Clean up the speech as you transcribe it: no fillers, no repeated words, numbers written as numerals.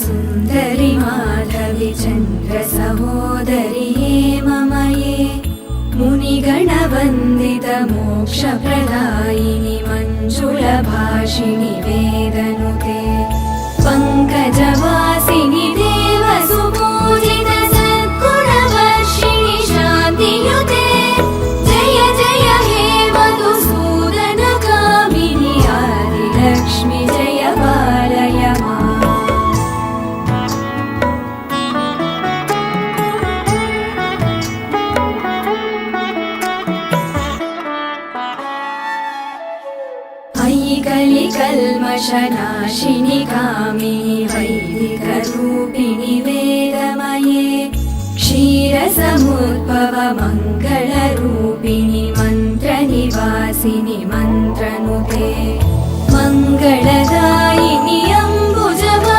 सुन्दरि माधवि चन्द्र सहोदरि हेममये मुनिगणवन्दित मोक्षप्रदायिनि मञ्जुलभाषिणि वेदनुते पङ्कजवासिनि देवसुपूजित सद्गुणवर्षिणि शान्तियुते जय जय हे मधुसूदनकामिनि आदिलक्ष्मि जय पालय माम्। कलिकल्मषनाशिनि कामिनि वैदिकरूपिणि वेदमये क्षीरसमुद्भव मङ्गलरूपिणि मन्त्रनिवासिनि